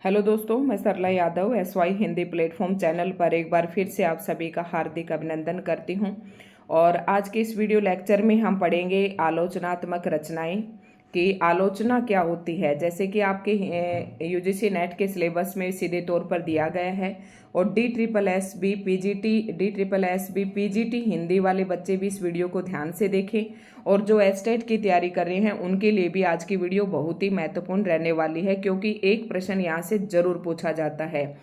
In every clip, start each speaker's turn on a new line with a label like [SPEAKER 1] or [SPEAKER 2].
[SPEAKER 1] Hello दोस्तों, मैं Sarla Yadav SY Hindi platform channel पर एक बार फिर से आप सभी का हार्दिक अभिनंदन करती हूं। और आज के इस वीडियो लेक्चर में हम पढ़ेंगे आलोचनात्मक रचनाएं की आलोचना क्या होती है। जैसे कि आपके UGC नेट के सिलेबस में सीधे तौर पर दिया गया है और DSSB PGT हिंदी वाले बच्चे भी इस वीडियो को ध्यान से देखें। और जो एस्टेट की तैयारी कर रहे हैं उनके लिए भी आज की वीडियो बहुत ही महत्वपूर्ण रहने वाली है, क्योंकि एक प्रश्न यहाँ से जरूर पूछा जाता है।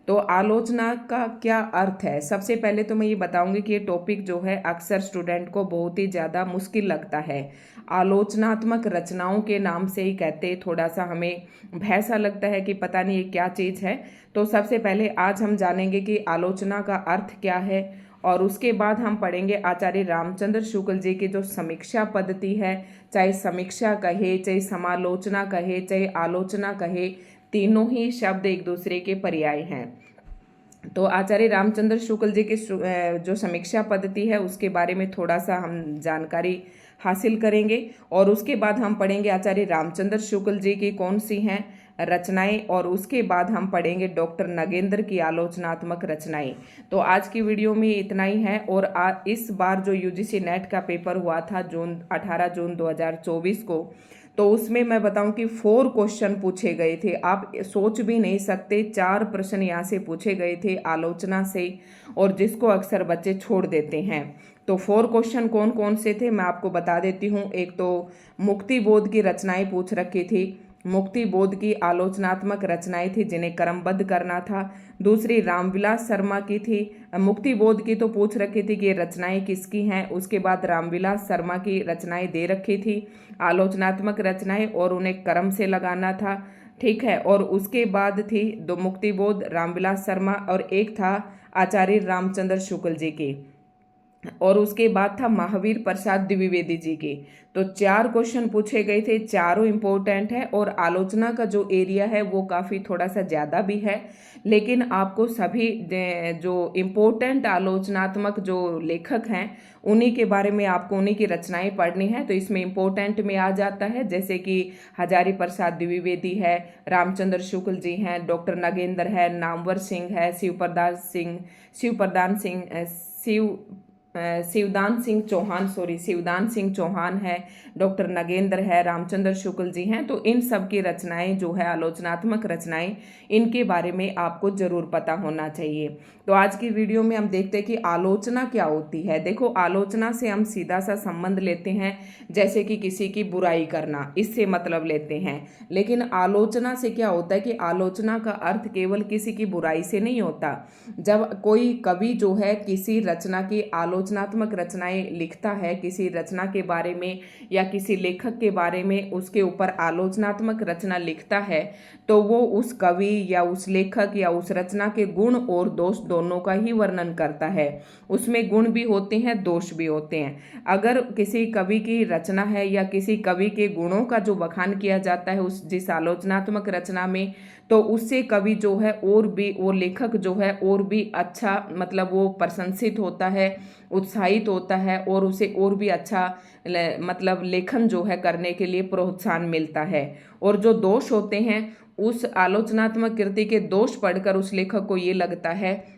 [SPEAKER 1] तो आलोचना का क्या अर्थ है? सबसे पहले तो मैं ये बताऊंगी कि ये टॉपिक जो है अक्सर स्टूडेंट को बहुत ही ज़्यादा मुश्किल लगता है। आलोचनात्मक रचनाओं के नाम से ही कहते थोड़ा सा हमें भैसा लगता है कि पता नहीं ये क्या चीज़ है। तो सबसे पहले आज हम जानेंगे कि आलोचना का अर्थ क्या है, और उसके बाद हम पढ़ेंगे आचार्य रामचंद्र शुक्ल जी की जो समीक्षा पद्धति है, चाहे समीक्षा कहे, चाहे समालोचना कहे, चाहे आलोचना कहे, तीनों ही शब्द एक दूसरे के पर्याय हैं। तो आचार्य रामचंद्र शुक्ल जी की जो समीक्षा पद्धति है उसके बारे में थोड़ा सा हम जानकारी हासिल करेंगे, और उसके बाद हम पढ़ेंगे आचार्य रामचंद्र शुक्ल जी की कौन सी हैं रचनाएं, और उसके बाद हम पढ़ेंगे डॉक्टर नगेंद्र की आलोचनात्मक रचनाएं। तो आज की वीडियो में इतना ही है। और इस बार जो UGC नेट का पेपर हुआ था 18 जून 2024 को, तो उसमें मैं बताऊं कि 4 क्वेश्चन पूछे गए थे। आप सोच भी नहीं सकते, 4 प्रश्न यहाँ से पूछे गए थे आलोचना से, और जिसको अक्सर बच्चे छोड़ देते हैं। तो 4 क्वेश्चन कौन कौन से थे मैं आपको बता देती हूँ। एक तो मुक्ति बोध की रचनाएं पूछ रखी थी, मुक्ति बोध की आलोचनात्मक रचनाएं थी जिन्हें क्रमबद्ध करना था। दूसरी रामविलास शर्मा की थी, मुक्ति बोध की तो पूछ रखी थी कि ये रचनाएं किसकी हैं। उसके बाद रामविलास शर्मा की रचनाएं दे रखी थी, आलोचनात्मक रचनाएं, और उन्हें क्रम से लगाना था। ठीक है। और उसके बाद थी दो मुक्ति बोध, रामविलास शर्मा, और एक था आचार्य रामचंद्र शुक्ल जी की, और उसके बाद था महावीर प्रसाद द्विवेदी जी की। तो 4 क्वेश्चन पूछे गए थे, चारों इंपॉर्टेंट है, और आलोचना का जो एरिया है वो काफ़ी थोड़ा सा ज़्यादा भी है। लेकिन आपको सभी जो इम्पोर्टेंट आलोचनात्मक जो लेखक हैं उन्हीं के बारे में आपको उन्हीं की रचनाएं पढ़नी है। तो इसमें इम्पोर्टेंट में आ जाता है, जैसे कि हजारी प्रसाद द्विवेदी है, रामचंद्र शुक्ल जी हैं, डॉक्टर नगेंद्र है, नामवर सिंह है, शिवदान सिंह चौहान है, डॉक्टर नगेंद्र है, रामचंद्र शुक्ल जी हैं। तो इन सब की रचनाएं जो है आलोचनात्मक रचनाएं, इनके बारे में आपको जरूर पता होना चाहिए। तो आज की वीडियो में हम देखते हैं कि आलोचना क्या होती है। देखो, आलोचना से हम सीधा सा संबंध लेते हैं, जैसे कि किसी की बुराई करना, इससे मतलब लेते हैं। लेकिन आलोचना से क्या होता है कि आलोचना का अर्थ केवल किसी की बुराई से नहीं होता। जब कोई कवि जो है किसी रचना की आलोचनात्मक रचनाएं लिखता है, किसी रचना के बारे में या किसी लेखक के बारे में उसके ऊपर आलोचनात्मक रचना लिखता है, तो वो उस कवि या उस लेखक या उस रचना के गुण और दोष दोनों का ही वर्णन करता है। उसमें गुण भी होते हैं, दोष भी होते हैं। अगर किसी कवि की रचना है या किसी कवि के गुणों का जो बखान किया जाता है उस जिस आलोचनात्मक रचना में, तो उससे कवि जो है और भी, वो लेखक जो है और भी अच्छा, मतलब वो प्रशंसित होता है, उत्साहित होता है, और उसे और भी अच्छा मतलब लेखन जो है करने के लिए प्रोत्साहन मिलता है। और जो दोष होते हैं, उस आलोचनात्मक कृति के दोष पढ़कर उस लेखक को ये लगता है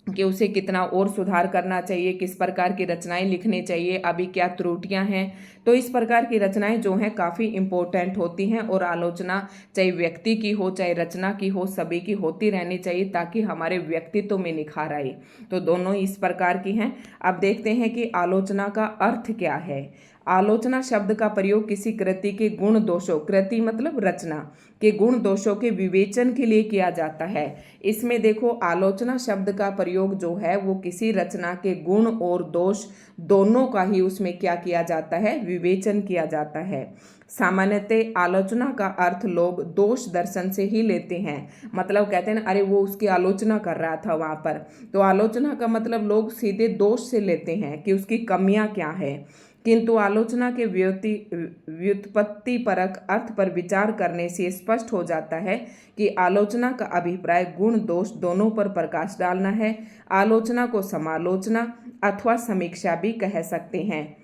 [SPEAKER 1] कि उसे कितना और सुधार करना चाहिए, किस प्रकार की रचनाएं लिखनी चाहिए, अभी क्या त्रुटियां हैं। तो इस प्रकार की रचनाएं जो हैं काफ़ी इम्पोर्टेंट होती हैं, और आलोचना चाहे व्यक्ति की हो चाहे रचना की हो, सभी की होती रहनी चाहिए ताकि हमारे व्यक्तित्व में निखार आए। तो दोनों इस प्रकार की हैं। अब देखते हैं कि आलोचना का अर्थ क्या है। आलोचना शब्द का प्रयोग किसी कृति के गुण दोषों, कृति मतलब रचना के गुण दोषों के विवेचन के लिए किया जाता है। इसमें देखो, आलोचना शब्द का प्रयोग जो है वो किसी रचना के गुण और दोष दोनों का ही उसमें क्या किया जाता है, विवेचन किया जाता है। सामान्यतः आलोचना का अर्थ लोग दोष दर्शन से ही लेते हैं। मतलब कहते हैं ना, अरे वो उसकी आलोचना कर रहा था वहां पर, तो आलोचना का मतलब लोग सीधे दोष से लेते हैं कि उसकी कमियां क्या है। किंतु आलोचना के व्युत्पत्ति परक अर्थ पर विचार करने से स्पष्ट हो जाता है कि आलोचना का अभिप्राय गुण दोष दोनों पर प्रकाश डालना है। आलोचना को समालोचना अथवा समीक्षा भी कह सकते हैं।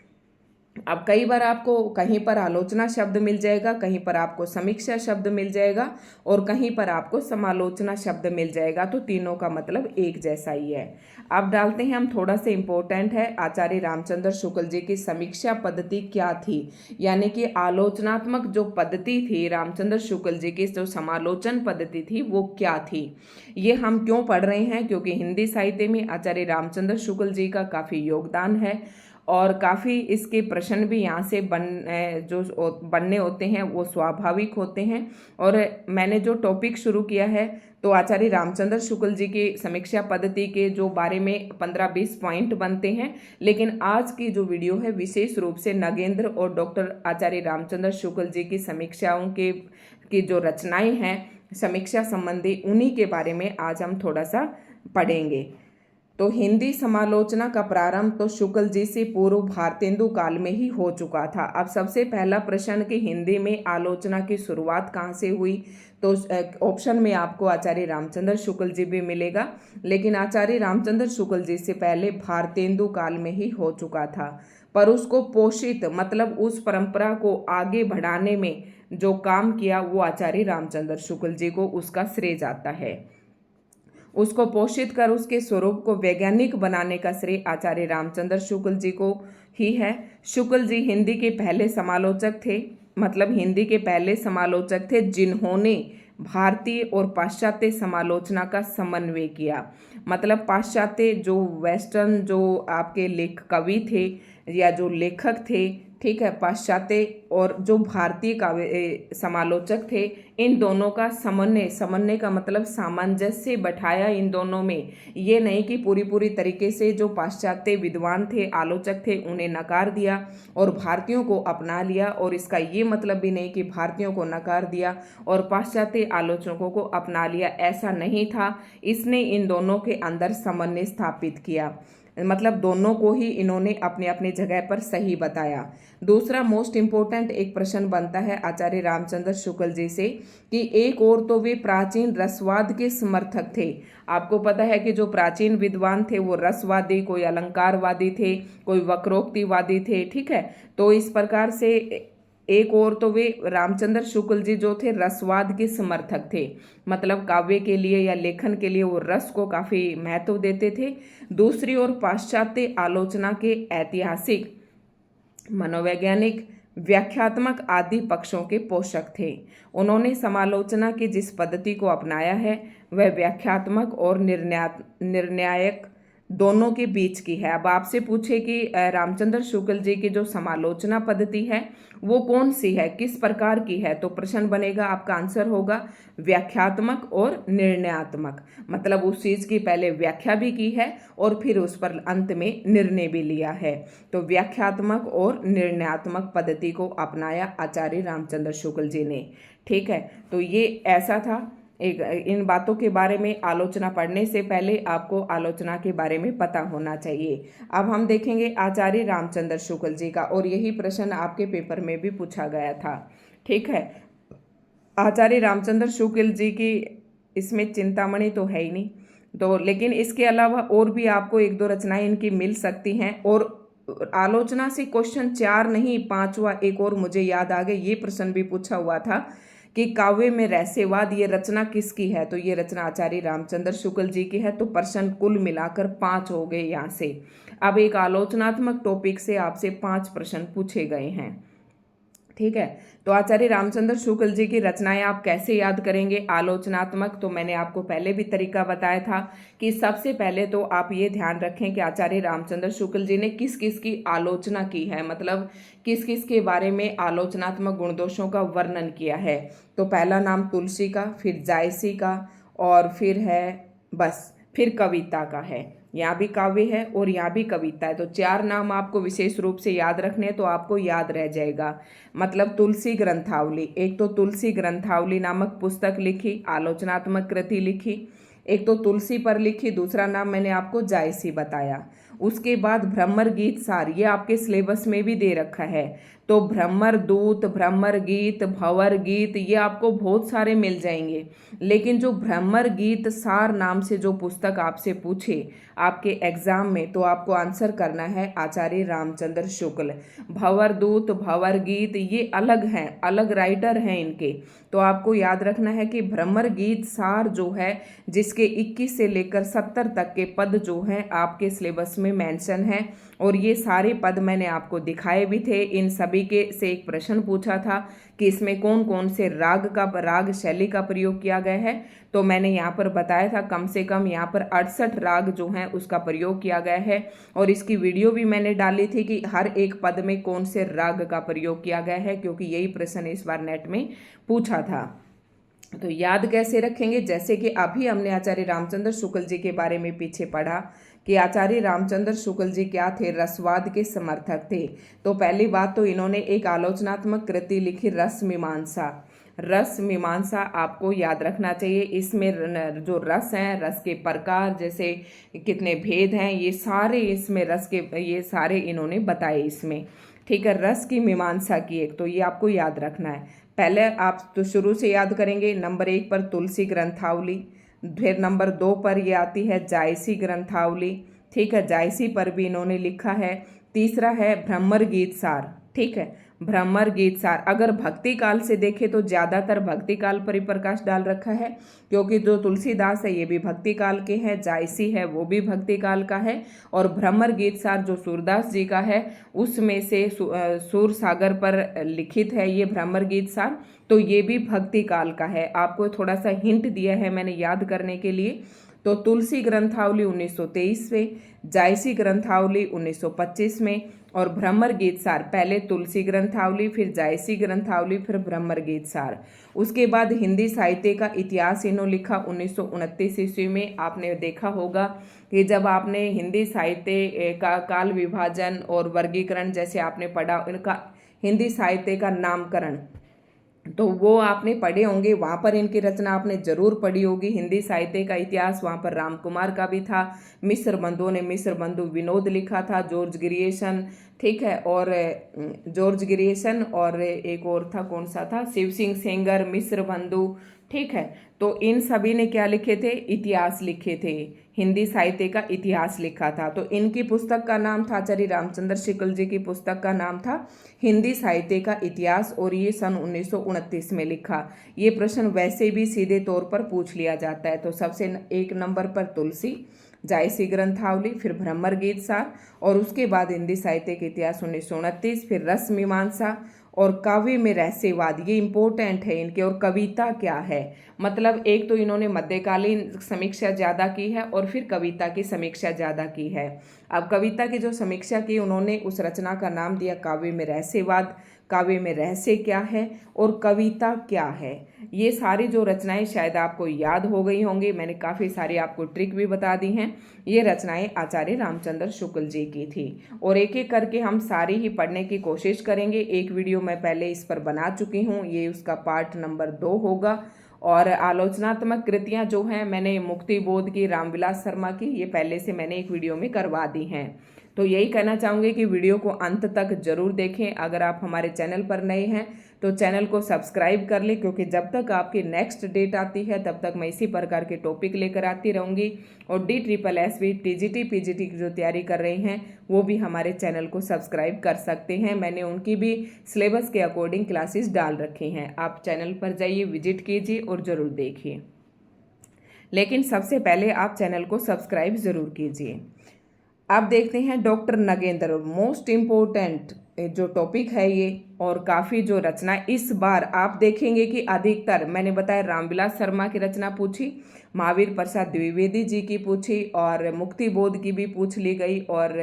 [SPEAKER 1] अब कई बार आपको कहीं पर आलोचना शब्द मिल जाएगा, कहीं पर आपको समीक्षा शब्द मिल जाएगा और कहीं पर आपको समालोचना शब्द मिल जाएगा, तो तीनों का मतलब एक जैसा ही है। अब डालते हैं हम, थोड़ा सा इम्पोर्टेंट है, आचार्य रामचंद्र शुक्ल जी की समीक्षा पद्धति क्या थी, यानी कि आलोचनात्मक जो पद्धति थी रामचंद्र शुक्ल जी की, जो समालोचन पद्धति थी वो क्या थी। ये हम क्यों पढ़ रहे हैं, क्योंकि हिंदी साहित्य में आचार्य रामचंद्र शुक्ल जी का काफ़ी योगदान है और काफ़ी इसके प्रश्न भी यहाँ से बनने होते हैं वो स्वाभाविक होते हैं। और मैंने जो टॉपिक शुरू किया है तो आचार्य रामचंद्र शुक्ल जी की समीक्षा पद्धति के जो बारे में 15-20 पॉइंट बनते हैं, लेकिन आज की जो वीडियो है विशेष रूप से नगेंद्र और डॉक्टर आचार्य रामचंद्र शुक्ल जी की समीक्षाओं की जो रचनाएं हैं समीक्षा संबंधी, उन्हीं के बारे में आज हम थोड़ा सा पढ़ेंगे। तो हिंदी समालोचना का प्रारंभ तो शुक्ल जी से पूर्व भारतेंदु काल में ही हो चुका था। अब सबसे पहला प्रश्न कि हिंदी में आलोचना की शुरुआत कहाँ से हुई, तो ऑप्शन में आपको आचार्य रामचंद्र शुक्ल जी भी मिलेगा, लेकिन आचार्य रामचंद्र शुक्ल जी से पहले भारतेंदु काल में ही हो चुका था। पर उसको पोषित मतलब उस परंपरा को आगे बढ़ाने में जो काम किया वो आचार्य रामचंद्र शुक्ल जी को उसका श्रेय जाता है। उसको पोषित कर उसके स्वरूप को वैज्ञानिक बनाने का श्रेय आचार्य रामचंद्र शुक्ल जी को ही है। शुक्ल जी हिंदी के पहले समालोचक थे, मतलब हिंदी के पहले समालोचक थे जिन्होंने भारतीय और पाश्चात्य समालोचना का समन्वय किया। मतलब पाश्चात्य जो वेस्टर्न जो आपके कवि थे या जो लेखक थे, ठीक है, पाश्चात्य और जो भारतीय काव्य समालोचक थे, इन दोनों का समन्वय का मतलब सामंजस्य बैठाया इन दोनों में। ये नहीं कि पूरी तरीके से जो पाश्चात्य विद्वान थे, आलोचक थे, उन्हें नकार दिया और भारतीयों को अपना लिया, और इसका ये मतलब भी नहीं कि भारतीयों को नकार दिया और पाश्चात्य आलोचकों को अपना लिया, ऐसा नहीं था। इसने इन दोनों के अंदर समन्वय स्थापित किया, मतलब दोनों को ही इन्होंने अपने अपने जगह पर सही बताया। दूसरा मोस्ट इम्पोर्टेंट एक प्रश्न बनता है आचार्य रामचंद्र शुक्ल जी से कि एक और तो वे प्राचीन रसवाद के समर्थक थे। आपको पता है कि जो प्राचीन विद्वान थे वो रसवादी, कोई अलंकारवादी थे, कोई वक्रोक्तिवादी थे, ठीक है। तो इस प्रकार से एक और तो वे रामचंद्र शुक्ल जी जो थे रसवाद के समर्थक थे, मतलब काव्य के लिए या लेखन के लिए वो रस को काफी महत्व देते थे। दूसरी ओर पाश्चात्य आलोचना के ऐतिहासिक, मनोवैज्ञानिक, व्याख्यात्मक आदि पक्षों के पोषक थे। उन्होंने समालोचना की जिस पद्धति को अपनाया है वह व्याख्यात्मक और निर्णायक दोनों के बीच की है। अब आपसे पूछे कि रामचंद्र शुक्ल जी की जो समालोचना पद्धति है वो कौन सी है, किस प्रकार की है, तो प्रश्न बनेगा, आपका आंसर होगा व्याख्यात्मक और निर्णयात्मक। मतलब उस चीज की पहले व्याख्या भी की है और फिर उस पर अंत में निर्णय भी लिया है। तो व्याख्यात्मक और निर्णयात्मक पद्धति को अपनाया आचार्य रामचंद्र शुक्ल जी ने, ठीक है। तो ये ऐसा था। इन बातों के बारे में आलोचना पढ़ने से पहले आपको आलोचना के बारे में पता होना चाहिए। अब हम देखेंगे आचार्य रामचंद्र शुक्ल जी का, और यही प्रश्न आपके पेपर में भी पूछा गया था, ठीक है। आचार्य रामचंद्र शुक्ल जी की इसमें चिंतामणि तो है ही नहीं, तो लेकिन इसके अलावा और भी आपको एक दो रचनाएं इनकी मिल सकती हैं। और आलोचना से क्वेश्चन 4 नहीं 5वां एक और मुझे याद आ गया, ये प्रश्न भी पूछा हुआ था कि काव्य में रहस्यवाद ये रचना किसकी है, तो ये रचना आचार्य रामचंद्र शुक्ल जी की है। तो प्रश्न कुल मिलाकर 5 हो गए यहाँ से। अब एक आलोचनात्मक टॉपिक से आपसे 5 प्रश्न पूछे गए हैं, ठीक है। तो आचार्य रामचंद्र शुक्ल जी की रचनाएं आप कैसे याद करेंगे आलोचनात्मक, तो मैंने आपको पहले भी तरीका बताया था कि सबसे पहले तो आप ये ध्यान रखें कि आचार्य रामचंद्र शुक्ल जी ने किस किस की आलोचना की है, मतलब किस किस के बारे में आलोचनात्मक गुणदोषों का वर्णन किया है। तो पहला नाम तुलसी का, फिर जायसी का, और फिर है बस फिर कविता का है। यहाँ भी काव्य है और यहाँ भी कविता है। तो 4 नाम आपको विशेष रूप से याद रखने हैं, तो आपको याद रह जाएगा। मतलब तुलसी ग्रंथावली, एक तो तुलसी ग्रंथावली नामक पुस्तक लिखी, आलोचनात्मक कृति लिखी, एक तो तुलसी पर लिखी, दूसरा नाम मैंने आपको जायसी बताया। उसके बाद भ्रमर गीत सार, ये आपके सिलेबस में भी दे रखा है। तो भ्रमर दूत, भ्रमर गीत, भंवर गीत ये आपको बहुत सारे मिल जाएंगे। लेकिन जो भ्रमर गीत सार नाम से जो पुस्तक आपसे पूछे आपके एग्जाम में, तो आपको आंसर करना है आचार्य रामचंद्र शुक्ल। भंवर दूत, भंवर गीत ये अलग हैं, अलग राइटर हैं इनके। तो आपको याद रखना है कि भ्रमर गीत सार जो है, जिसके 21 से लेकर 70 तक के पद जो हैं आपके सिलेबस में मेंशन है, और ये सारे पद मैंने आपको दिखाए भी थे। इन सभी के से एक प्रश्न पूछा था कि इसमें कौन कौन से राग शैली का प्रयोग किया गया है। तो मैंने यहाँ पर बताया था कम से कम यहाँ पर 68 राग जो हैं उसका प्रयोग किया गया है, और इसकी वीडियो भी मैंने डाली थी कि हर एक पद में कौन से राग का प्रयोग किया गया है, क्योंकि यही प्रश्न इस बार नेट में पूछा था। तो याद कैसे रखेंगे, जैसे कि अभी हमने आचार्य रामचंद्र शुक्ल जी के बारे में पीछे पढ़ा कि आचार्य रामचंद्र शुक्ल जी क्या थे, रसवाद के समर्थक थे। तो पहली बात तो इन्होंने एक आलोचनात्मक कृति लिखी रस मीमांसा। रस मीमांसा आपको याद रखना चाहिए। इसमें जो रस हैं, रस के प्रकार, जैसे कितने भेद हैं, ये सारे इसमें रस के ये सारे इन्होंने बताए इसमें। ठीक है, रस की मीमांसा की एक, तो ये आपको याद रखना है। पहले आप तो शुरू से याद करेंगे। नंबर 1 पर तुलसी ग्रंथावली, फिर नंबर 2 पर ये आती है जायसी ग्रंथावली। ठीक है, जायसी पर भी इन्होंने लिखा है। तीसरा है भ्रमर गीत सार। ठीक है, भ्रमर गीत सार। अगर भक्ति काल से देखें तो ज्यादातर भक्ति काल पर ही प्रकाश डाल रखा है, क्योंकि जो तुलसीदास है ये भी भक्ति काल के हैं, जायसी है वो भी भक्ति काल का है, और भ्रमर गीत सार जो सूरदास जी का है उसमें से सूर सागर पर लिखित है ये भ्रमर गीत सार, तो ये भी भक्ति काल का है। आपको थोड़ा सा हिंट दिया है मैंने याद करने के लिए। तो तुलसी ग्रंथावली 1923 में, जायसी ग्रंथावली 1925 में, और भ्रमर गीत सार पहले तुलसी ग्रंथावली, फिर जायसी ग्रंथावली, फिर भ्रमर गीत सार। उसके बाद हिंदी साहित्य का इतिहास इन्होंने लिखा 1929 ईस्वी में। आपने देखा होगा कि जब आपने हिंदी साहित्य का काल विभाजन और वर्गीकरण जैसे आपने पढ़ा, इनका हिंदी साहित्य का नामकरण, तो वो आपने पढ़े होंगे, वहाँ पर इनकी रचना आपने जरूर पढ़ी होगी। हिंदी साहित्य का इतिहास वहाँ पर राम कुमार का भी था। मिस्र बंधुओं ने मिस्र बंधु विनोद लिखा था, जॉर्ज ग्रियर्सन। ठीक है, और जॉर्ज ग्रियर्सन, और एक और था, कौन सा था, शिव सिंह सेंगर, मिस्र बंधु। ठीक है, तो इन सभी ने क्या लिखे थे, इतिहास लिखे थे, हिंदी साहित्य का इतिहास लिखा था। तो इनकी पुस्तक का नाम था, आचार्य रामचंद्र शुक्ल जी की पुस्तक का नाम था हिंदी साहित्य का इतिहास, और ये सन 1929 में लिखा। ये प्रश्न वैसे भी सीधे तौर पर पूछ लिया जाता है। तो सबसे 1 नंबर पर तुलसी, जायसी ग्रंथावली, फिर भ्रमर गीत सार, और उसके बाद हिंदी साहित्य के इतिहास 1929, फिर रस मीमांसा, और काव्य में रहस्यवाद, ये इंपॉर्टेंट है इनके। और कविता क्या है, मतलब एक तो इन्होंने मध्यकालीन समीक्षा ज्यादा की है, और फिर कविता की समीक्षा ज्यादा की है। अब कविता की जो समीक्षा की उन्होंने, उस रचना का नाम दिया काव्य में रहस्यवाद। काव्य में रहस्य क्या है और कविता क्या है, ये सारी जो रचनाएं शायद आपको याद हो गई होंगी। मैंने काफ़ी सारी आपको ट्रिक भी बता दी हैं। ये रचनाएं आचार्य रामचंद्र शुक्ल जी की थी, और एक एक करके हम सारी ही पढ़ने की कोशिश करेंगे। एक वीडियो मैं पहले इस पर बना चुकी हूँ, ये उसका पार्ट नंबर 2 होगा। और आलोचनात्मक कृतियाँ जो हैं, मैंने मुक्ति बोध की, रामविलास शर्मा की, ये पहले से मैंने एक वीडियो में करवा दी हैं। तो यही कहना चाहूँगी कि वीडियो को अंत तक जरूर देखें। अगर आप हमारे चैनल पर नए हैं तो चैनल को सब्सक्राइब कर लें, क्योंकि जब तक आपकी नेक्स्ट डेट आती है तब तक मैं इसी प्रकार के टॉपिक लेकर आती रहूँगी। और DSSB TGT PGT की जो तैयारी कर रहे हैं वो भी हमारे चैनल को सब्सक्राइब कर सकते हैं। मैंने उनकी भी सिलेबस के अकॉर्डिंग क्लासेस डाल रखी हैं। आप चैनल पर जाइए, विजिट कीजिए और ज़रूर देखिए। लेकिन सबसे पहले आप चैनल को सब्सक्राइब ज़रूर कीजिए। अब देखते हैं डॉक्टर नगेंद्र, मोस्ट इम्पोर्टेंट जो टॉपिक है ये, और काफ़ी जो रचना इस बार आप देखेंगे कि अधिकतर मैंने बताया रामविलास शर्मा की रचना पूछी, महावीर प्रसाद द्विवेदी जी की पूछी, और मुक्ति बोध की भी पूछ ली गई, और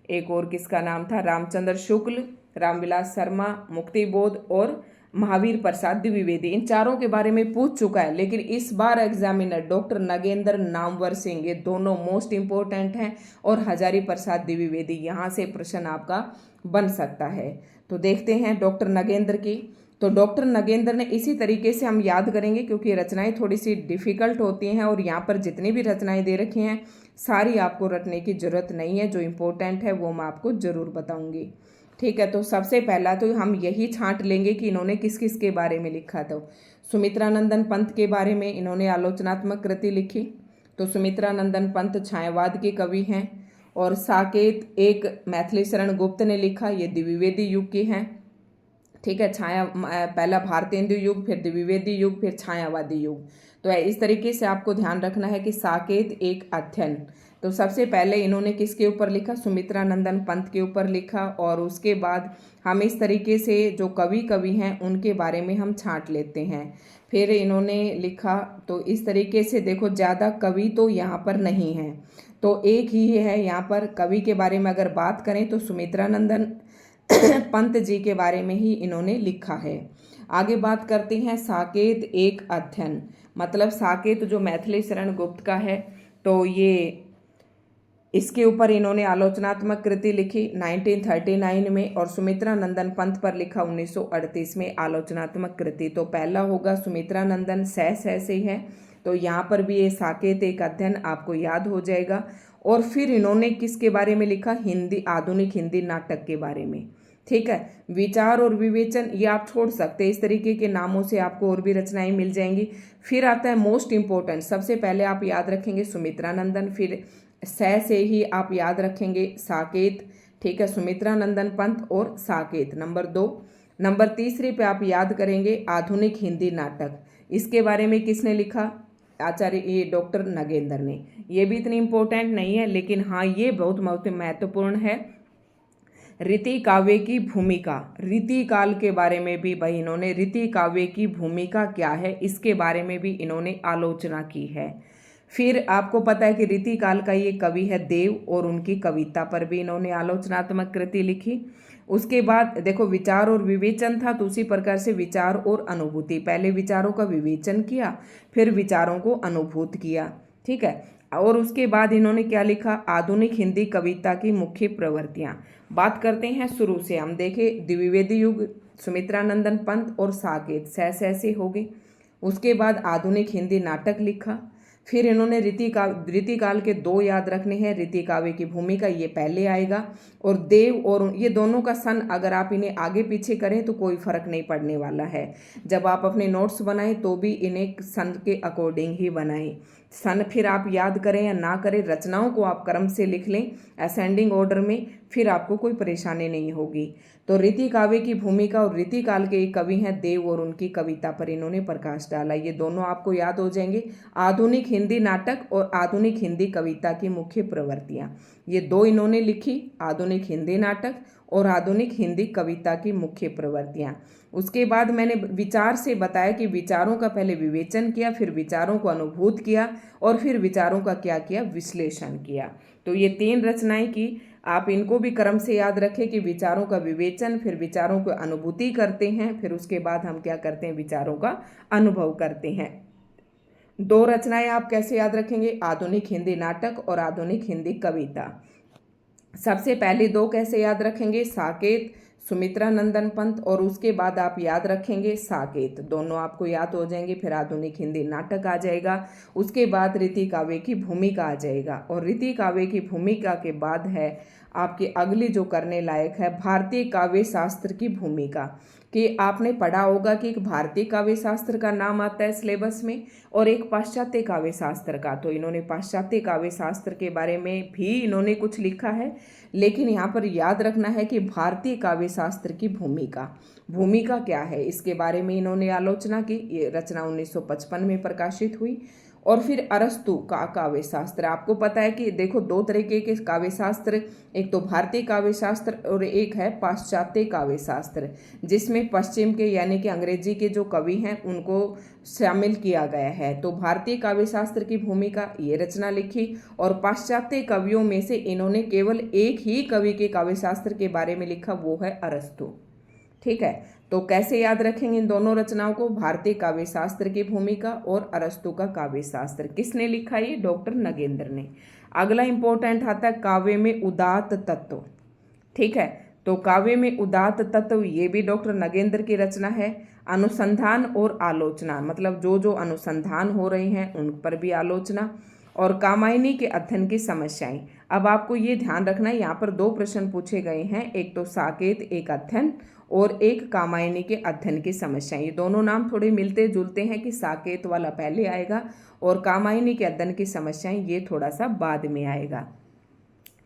[SPEAKER 1] एक और किसका नाम था, रामचंद्र शुक्ल, रामविलास शर्मा, मुक्ति बोध और महावीर प्रसाद द्विवेदी, इन चारों के बारे में पूछ चुका है। लेकिन इस बार एग्जामिनर डॉक्टर नगेंद्र, नामवर सिंह, ये दोनों मोस्ट इंपोर्टेंट हैं, और हजारी प्रसाद द्विवेदी, यहाँ से प्रश्न आपका बन सकता है। तो देखते हैं डॉक्टर नगेंद्र की। तो डॉक्टर नगेंद्र ने इसी तरीके से हम याद करेंगे, क्योंकि रचनाएं थोड़ी सी डिफिकल्ट होती हैं, और यहाँ पर जितनी भी रचनाएं दे रखी हैं सारी आपको रटने की जरूरत नहीं है। जो इम्पोर्टेंट है वो मैं आपको जरूर बताऊंगी। ठीक है, तो सबसे पहला तो हम यही छांट लेंगे कि इन्होंने किस किस के बारे में लिखा था। सुमित्रानंदन पंत के बारे में इन्होंने आलोचनात्मक कृति लिखी। तो सुमित्रानंदन पंत छायावाद के कवि हैं। और साकेत एक मैथिली शरण गुप्त ने लिखा, ये द्विवेदी युग के हैं। ठीक है, पहला भारतेंदु युग, फिर द्विवेदी युग, फिर छायावादी युग। तो इस तरीके से आपको ध्यान रखना है कि साकेत एक अध्ययन। तो सबसे पहले इन्होंने किसके ऊपर लिखा, सुमित्रानंदन पंत के ऊपर लिखा। और उसके बाद हम इस तरीके से जो कवि हैं उनके बारे में हम छांट लेते हैं। फिर इन्होंने लिखा, तो इस तरीके से देखो ज़्यादा कवि तो यहाँ पर नहीं है, तो एक ही है यहाँ पर। कवि के बारे में अगर बात करें तो सुमित्रानंदन पंत जी के बारे में ही इन्होंने लिखा है। आगे बात करते हैं साकेत एक अध्ययन, मतलब साकेत जो मैथिली शरण गुप्त का है, तो ये इसके ऊपर इन्होंने आलोचनात्मक कृति लिखी 1939 में, और सुमित्रानंदन पंत पर लिखा 1938 में आलोचनात्मक कृति। तो पहला होगा सुमित्रानंदन से है, तो यहाँ पर भी ये साकेत एक अध्ययन आपको याद हो जाएगा। और फिर इन्होंने किसके बारे में लिखा, हिंदी, आधुनिक हिंदी नाटक के बारे में। ठीक है, विचार और विवेचन ये आप छोड़ सकते हैं, इस तरीके के नामों से आपको और भी रचनाएं मिल जाएंगी। फिर आता है मोस्ट इम्पोर्टेंट, सबसे पहले आप याद रखेंगे सुमित्रानंदन, फिर से ही आप याद रखेंगे साकेत। ठीक है, सुमित्रानंदन पंत और साकेत नंबर 2। नंबर तीसरे पे आप याद करेंगे आधुनिक हिंदी नाटक। इसके बारे में किसने लिखा, आचार्य ये डॉक्टर नगेंद्र ने। ये भी इतनी इम्पोर्टेंट नहीं है, लेकिन हाँ ये बहुत महत्वपूर्ण है। रीति काव्य की भूमिका, रीति काल के बारे में भी भाई इन्होंने, रीति काव्य की भूमिका क्या है इसके बारे में भी इन्होंने आलोचना की है। फिर आपको पता है कि रीति काल का ये कवि है देव, और उनकी कविता पर भी इन्होंने आलोचनात्मक कृति लिखी। उसके बाद देखो विचार और विवेचन था, तो उसी प्रकार से विचार और अनुभूति, पहले विचारों का विवेचन किया, फिर विचारों को अनुभूत किया। ठीक है, और उसके बाद इन्होंने क्या लिखा, आधुनिक हिंदी कविता की मुख्य प्रवृत्तियां। बात करते हैं शुरू से, हम देखें द्विवेदी युग, सुमित्रानंदन पंत और साकेत से हो गए। उसके बाद आधुनिक हिंदी नाटक लिखा। फिर इन्होंने रीति काल के 2 याद रखने हैं, रीति काव्य की भूमिका ये पहले आएगा, और देव, और ये दोनों का सन अगर आप इन्हें आगे पीछे करें तो कोई फर्क नहीं पड़ने वाला है। जब आप अपने नोट्स बनाएं तो भी इन्हें सन के अकॉर्डिंग ही बनाएं। सन फिर आप याद करें या ना करें, रचनाओं को आप क्रम से लिख लें असेंडिंग ऑर्डर में, फिर आपको कोई परेशानी नहीं होगी। तो रीति काव्य की भूमिका और रीति काल के एक कवि हैं देव, और उनकी कविता पर इन्होंने प्रकाश डाला, ये दोनों आपको याद हो जाएंगे। आधुनिक हिंदी नाटक और आधुनिक हिंदी कविता की मुख्य प्रवृत्तियां, ये 2 इन्होंने लिखी, आधुनिक हिंदी नाटक और आधुनिक हिंदी कविता की मुख्य प्रवृत्तियां। उसके बाद मैंने विचार से बताया कि विचारों का पहले विवेचन किया, फिर विचारों को अनुभूत किया, और फिर विचारों का क्या किया, विश्लेषण किया। तो ये 3 रचनाएं की, आप इनको भी क्रम से याद रखें कि विचारों का विवेचन, फिर विचारों को अनुभूति करते हैं, फिर उसके बाद हम क्या करते हैं, विचारों का अनुभव करते हैं। 2 रचनाएं आप कैसे याद रखेंगे, आधुनिक हिंदी नाटक और आधुनिक हिंदी कविता। सबसे पहले 2 कैसे याद रखेंगे, साकेत, सुमित्रानंदन पंत, और उसके बाद आप याद रखेंगे साकेत, दोनों आपको याद हो जाएंगे। फिर आधुनिक हिंदी नाटक आ जाएगा, उसके बाद रीति काव्य की भूमिका आ जाएगा, और रीति काव्य की भूमिका के बाद है आपकी अगली जो करने लायक है भारतीय काव्य शास्त्र की भूमिका। कि आपने पढ़ा होगा कि एक भारतीय काव्य शास्त्र का नाम आता है सिलेबस में, और एक पाश्चात्य काव्य शास्त्र का। तो इन्होंने पाश्चात्य काव्य शास्त्र के बारे में भी इन्होंने कुछ लिखा है, लेकिन यहाँ पर याद रखना है कि भारतीय काव्य शास्त्र की भूमिका क्या है, इसके बारे में इन्होंने आलोचना की। ये रचना 1955 में प्रकाशित हुई। और फिर अरस्तु का काव्य शास्त्र, आपको पता है कि देखो 2 तरीके के काव्य शास्त्र, एक तो भारतीय काव्य शास्त्र और एक है पाश्चात्य काव्य शास्त्र, जिसमें पश्चिम के यानी कि अंग्रेजी के जो कवि हैं उनको शामिल किया गया है। तो भारतीय काव्य शास्त्र की भूमिका ये रचना लिखी, और पाश्चात्य कवियों में से इन्होंने केवल एक ही कवि के काव्य शास्त्र के बारे में लिखा, वो है अरस्तु। ठीक है, तो कैसे याद रखेंगे इन दोनों रचनाओं को, भारतीय काव्य शास्त्र की भूमिका और अरस्तु का काव्य शास्त्र। किसने लिखा, ये डॉक्टर नगेंद्र ने। अगला इंपॉर्टेंट आता है काव्य में उदात्त तत्व। ठीक है, तो काव्य में उदात्त तत्व ये भी डॉक्टर नगेंद्र की रचना है। अनुसंधान और आलोचना, मतलब जो अनुसंधान हो रहे हैं उन पर भी आलोचना। और कामायनी के अध्ययन की समस्याएं, अब आपको ये ध्यान रखना है, यहाँ पर 2 प्रश्न पूछे गए हैं, एक तो साकेत एक अध्ययन और एक कामायनी के अध्ययन की समस्याएं। ये दोनों नाम थोड़े मिलते जुलते हैं कि साकेत वाला पहले आएगा और कामायनी के अध्ययन की समस्याएं ये थोड़ा सा बाद में आएगा।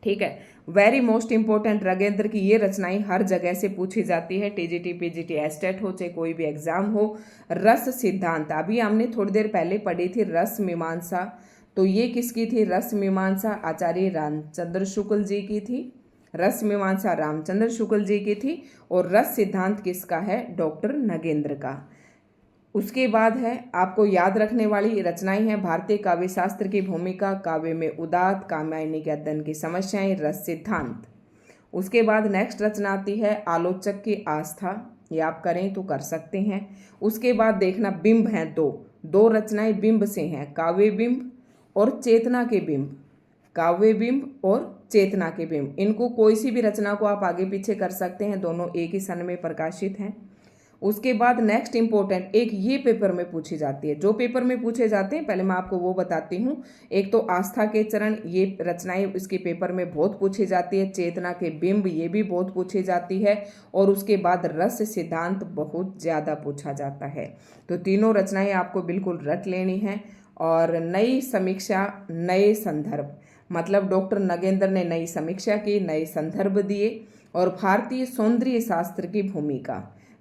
[SPEAKER 1] ठीक है, वेरी मोस्ट इंपॉर्टेंट राघेंद्र की ये रचनाएं हर जगह से पूछी जाती है, टीजीटी पीजीटी एस्टेट हो चाहे कोई भी एग्जाम हो। रस सिद्धांत अभी हमने थोड़ी देर पहले पढ़ी थी, रस मीमांसा, तो ये किसकी थी? रस मीमांसा आचार्य रामचंद्र शुक्ल जी की थी। रस मीमांसा रामचंद्र शुक्ल जी की थी और रस सिद्धांत किसका है? डॉक्टर नगेंद्र का। उसके बाद है आपको याद रखने वाली रचनाएं हैं, भारतीय काव्य शास्त्र की भूमिका, काव्य में उदात्त, कामायनी के अध्ययन की समस्याएं, रस सिद्धांत। उसके बाद नेक्स्ट रचना आती है आलोचक की आस्था, ये आप करें तो कर सकते हैं। उसके बाद देखना बिंब हैं दो रचनाएं बिंब से हैं, काव्य बिंब और चेतना के बिंब। काव्य बिंब और चेतना के बिंब, इनको कोई सी भी रचना को आप आगे पीछे कर सकते हैं, दोनों एक ही सन में प्रकाशित हैं। उसके बाद नेक्स्ट इंपॉर्टेंट एक ये पेपर में पूछी जाती है, जो पेपर में पूछे जाते हैं पहले मैं आपको वो बताती हूँ। एक तो आस्था के चरण, ये रचनाएं इसके पेपर में बहुत पूछी जाती है। चेतना के बिंब, ये भी बहुत पूछी जाती है। और उसके बाद रस सिद्धांत बहुत ज़्यादा पूछा जाता है। तो तीनों रचनाएं आपको बिल्कुल रट लेनी है। और नई समीक्षा, नए संदर्भ, मतलब डॉक्टर नगेंद्र ने नई समीक्षा की, नए संदर्भ दिए। और भारतीय सौंदर्य शास्त्र की भूमिका,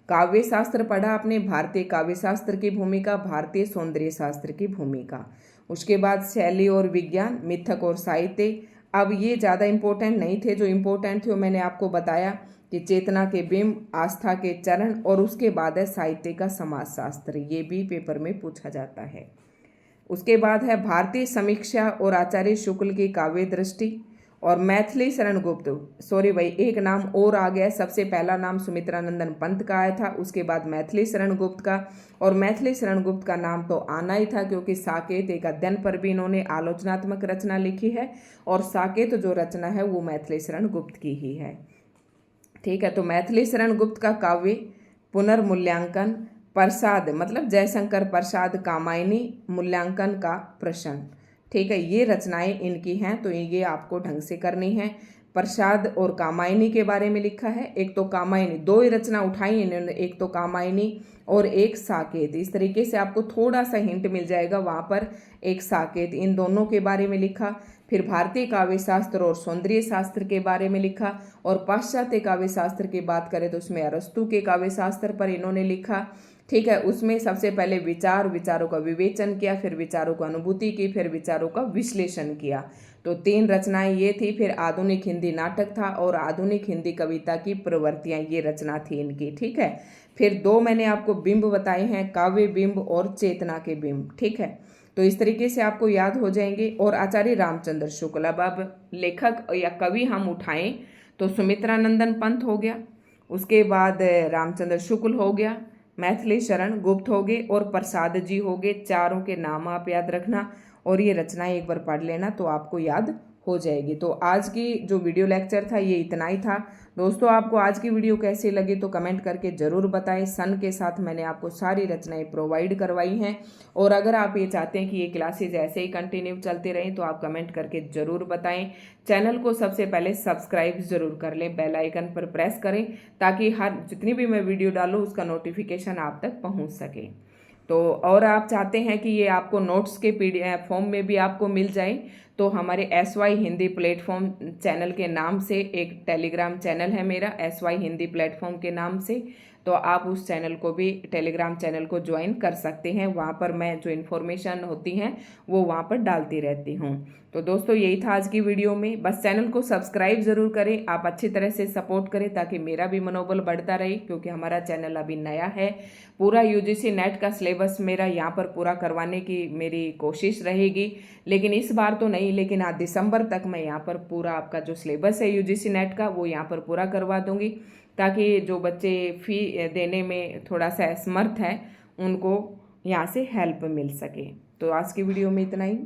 [SPEAKER 1] काव्य शास्त्र पढ़ा आपने, भारतीय काव्य शास्त्र की भूमिका, भारतीय सौंदर्य शास्त्र की भूमिका। उसके बाद शैली और विज्ञान, मिथक और साहित्य। अब ये ज़्यादा इंपॉर्टेंट नहीं थे, जो इंपॉर्टेंट थे वो मैंने आपको बताया कि चेतना के बिंब, आस्था के चरण और उसके बाद है साहित्य का समाजशास्त्र, ये भी पेपर में पूछा जाता है। उसके बाद है भारतीय समीक्षा और आचार्य शुक्ल की काव्य दृष्टि और मैथिली शरण गुप्त, सॉरी भाई एक नाम और आ गया, सबसे पहला नाम सुमित्रानंदन पंत का आया था, उसके बाद मैथिली शरण गुप्त का। और मैथिली शरण गुप्त का नाम तो आना ही था क्योंकि साकेत एक अध्ययन पर भी इन्होंने आलोचनात्मक रचना लिखी है और साकेत जो रचना है वो मैथिली शरण गुप्त की ही है। ठीक है, तो मैथिली शरण गुप्त का काव्य पुनर्मूल्यांकन, प्रसाद मतलब जयशंकर प्रसाद कामायनी मूल्यांकन का प्रश्न। ठीक है, ये रचनाएं इनकी हैं, तो ये आपको ढंग से करनी है। प्रसाद और कामायनी के बारे में लिखा है, एक तो कामायनी, 2 ही रचना उठाई इन्होंने, एक तो कामायनी और एक साकेत। इस तरीके से आपको थोड़ा सा हिंट मिल जाएगा वहाँ पर, एक साकेत, इन दोनों के बारे में लिखा। फिर भारतीय काव्य शास्त्र और सौंदर्य शास्त्र के बारे में लिखा। और पाश्चात्य काव्य शास्त्र की बात करें तो उसमें अरस्तु के काव्य शास्त्र पर इन्होंने लिखा। ठीक है, उसमें सबसे पहले विचारों का विवेचन किया, फिर विचारों को अनुभूति की, फिर विचारों का विश्लेषण किया। तो 3 रचनाएं ये थी। फिर आधुनिक हिंदी नाटक था और आधुनिक हिंदी कविता की प्रवृत्तियां, ये रचना थी इनकी। ठीक है, फिर 2 मैंने आपको बिंब बताए हैं, काव्य बिंब और चेतना के बिंब। ठीक है, तो इस तरीके से आपको याद हो जाएंगे। और आचार्य रामचंद्र शुक्ल, अब लेखक या कवि हम उठाएं तो सुमित्रानंदन पंत हो गया, उसके बाद रामचंद्र शुक्ल हो गया, मैथिली शरण गुप्त हो गए और प्रसाद जी हो गए। चारों के नाम आप याद रखना और ये रचनाएं एक बार पढ़ लेना तो आपको याद हो जाएगी। तो आज की जो वीडियो लेक्चर था ये इतना ही था। दोस्तों आपको आज की वीडियो कैसी लगी तो कमेंट करके ज़रूर बताएं। सन के साथ मैंने आपको सारी रचनाएं प्रोवाइड करवाई हैं और अगर आप ये चाहते हैं कि ये क्लासेज ऐसे ही कंटिन्यू चलते रहें तो आप कमेंट करके ज़रूर बताएं। चैनल को सबसे पहले सब्सक्राइब ज़रूर कर लें, बेल आइकन पर प्रेस करें ताकि हर जितनी भी मैं वीडियो डालूँ उसका नोटिफिकेशन आप तक पहुँच सके। तो और आप चाहते हैं कि ये आपको नोट्स के PDF फॉर्म में भी आपको मिल जाए तो हमारे SY हिंदी प्लेटफॉर्म चैनल के नाम से एक टेलीग्राम चैनल है मेरा, SY हिंदी प्लेटफॉर्म के नाम से, तो आप उस चैनल को भी, टेलीग्राम चैनल को ज्वाइन कर सकते हैं। वहाँ पर मैं जो इन्फॉर्मेशन होती हैं वो वहाँ पर डालती रहती हूँ। तो दोस्तों यही था आज की वीडियो में, बस चैनल को सब्सक्राइब ज़रूर करें, आप अच्छी तरह से सपोर्ट करें ताकि मेरा भी मनोबल बढ़ता रहे, क्योंकि हमारा चैनल अभी नया है। पूरा UGC नेट का सिलेबस मेरा यहाँ पर पूरा करवाने की मेरी कोशिश रहेगी, लेकिन इस बार तो नहीं, लेकिन आज दिसंबर तक मैं यहाँ पर पूरा आपका जो सिलेबस है UGC नेट का वो यहाँ पर पूरा करवा दूँगी ताकि जो बच्चे फ़ी देने में थोड़ा सा असमर्थ है उनको यहाँ से हेल्प मिल सके। तो आज की वीडियो में इतना ही।